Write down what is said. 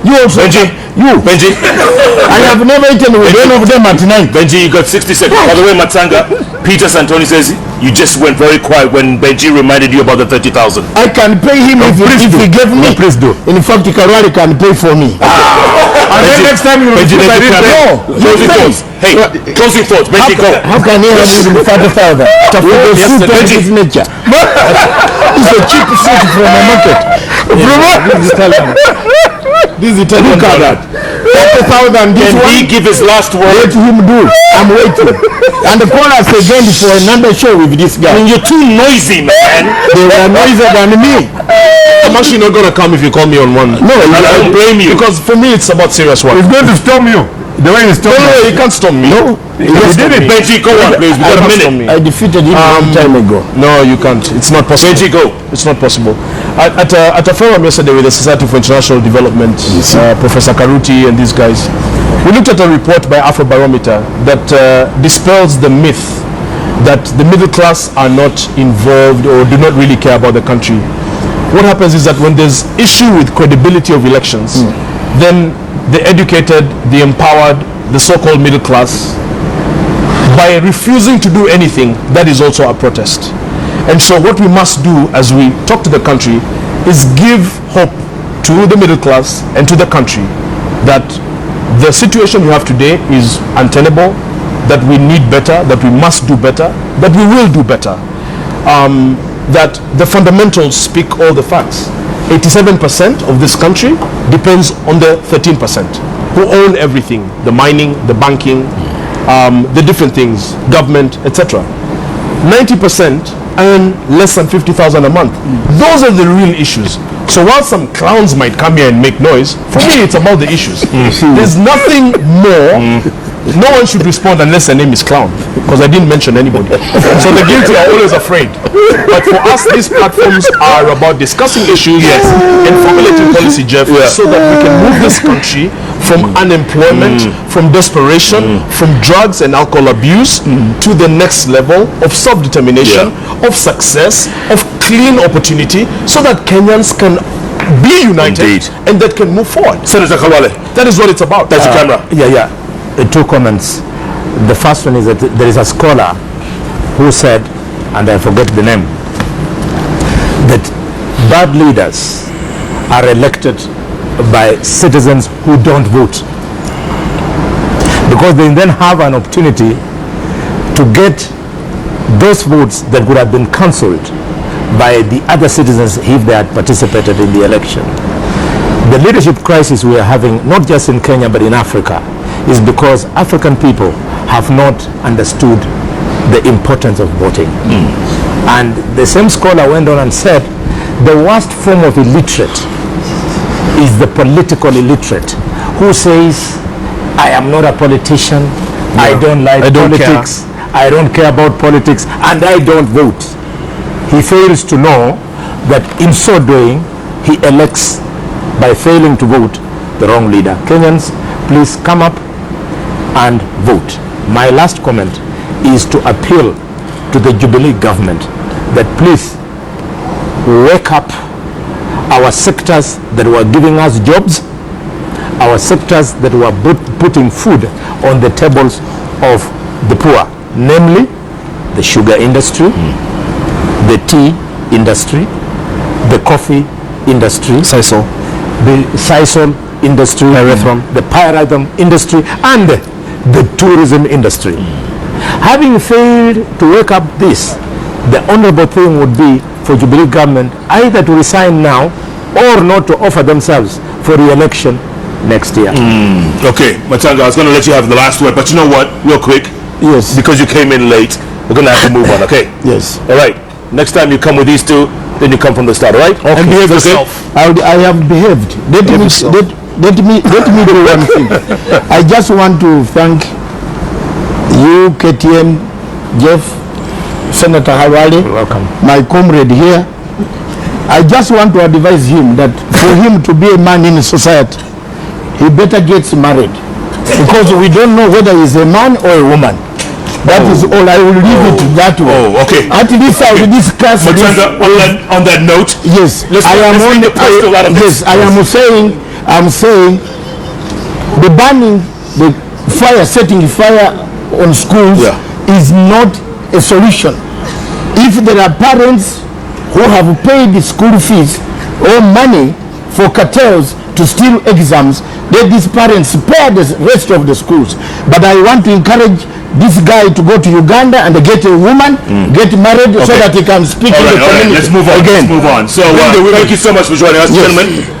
You also. Benji. Benji. I have never eaten with any of them at night. Benji, you got 60 seconds. By the way, Matsanga, Peter Santoni says you just went very quiet when Benji reminded you about the 30,000. I can pay him if he gave me. Please do. In fact, Karwari can pay for me. And then next time you will Benji, closing thoughts. Hey, closing thoughts. Benji, go. How can he have even father? Yes, Benji. Nature. It's a cheap suit from a market. This is Italian. Look at that. 30,000. Can he give his last word? Let him do. I'm waiting. And the call us again for another show with this guy. I mean, you're too noisy, man. They were noisier than me. I'm actually not going to come if you call me on one. No, I don't blame you. Because for me, it's about serious work. He's going to storm you. The way he stormed No, he can't stop me. No, he did it. Benji, go on, please. We got a minute. I defeated him a long time ago. No, you can't. It's not possible. Benji, go. It's not possible. At a forum yesterday with the Society for International Development, Professor Karuti and these guys, we looked at a report by Afrobarometer that dispels the myth that the middle class are not involved or do not really care about the country. What happens is that when there's issue with credibility of elections, then the educated, the empowered, the so-called middle class, by refusing to do anything, that is also a protest. And so what we must do as we talk to the country is give hope to the middle class and to the country that the situation we have today is untenable, that we need better, that we must do better, that we will do better, that the fundamentals speak all the facts. 87% of this country depends on the 13% who own everything, the mining, the banking, the different things, government, etc. 90% earn less than 50,000 a month. Those are the real issues. So while some clowns might come here and make noise, for me it's about the issues. There's nothing more. No one should respond unless their name is clown, because I didn't mention anybody. So the guilty are always afraid. But for us, these platforms are about discussing issues and formulating policy, Jeff, so that we can move this country from unemployment, from desperation, from drugs and alcohol abuse to the next level of self-determination, of success, of clean opportunity, so that Kenyans can be united and that can move forward. Senator Kawale, that is what it's about. That's the camera. Two comments. The first one is that there is a scholar who said, and I forget the name, that bad leaders are elected by citizens who don't vote, because they then have an opportunity to get those votes that would have been cancelled by the other citizens if they had participated in the election. The leadership crisis we are having, not just in Kenya but in Africa, is because African people have not understood the importance of voting. And the same scholar went on and said the worst form of illiterate is the political illiterate who says, I am not a politician, I don't like politics, I don't care about politics, and I don't vote. He fails to know that in so doing he elects, by failing to vote, the wrong leader. Kenyans, please come up and vote. My last comment is to appeal to the Jubilee government that please wake up our sectors that were giving us jobs, our sectors that were putting food on the tables of the poor, namely the sugar industry, the tea industry, the coffee industry, the sisal industry, the pyrethrum industry, and the tourism industry. Having failed to wake up this, the honorable thing would be for Jubilee government either to resign now or not to offer themselves for re-election next year. Okay, Matsanga, I was going to let you have the last word, but you know what, real quick, because you came in late, we're going to have to move on, okay? Yes. All right, next time you come with these two, then you come from the start, all right? Okay. And behave yourself. I have behaved. Let me do one thing. I just want to thank you, KTN, Jeff, Senator Hawali, my comrade here. I just want to advise him that for him to be a man in society, he better get married, because we don't know whether he's a man or a woman. That is all. I will leave it that way. Okay. At least I will discuss on that note, yes, I am saying I'm saying the banning, the fire, setting fire on schools is not a solution. If there are parents who have paid school fees or money for cartels to steal exams, let these parents spare the rest of the schools. But I want to encourage this guy to go to Uganda and get a woman, get married, so that he can speak in the community. Let's move on. Let's move on. So thank you so much for joining us, gentlemen.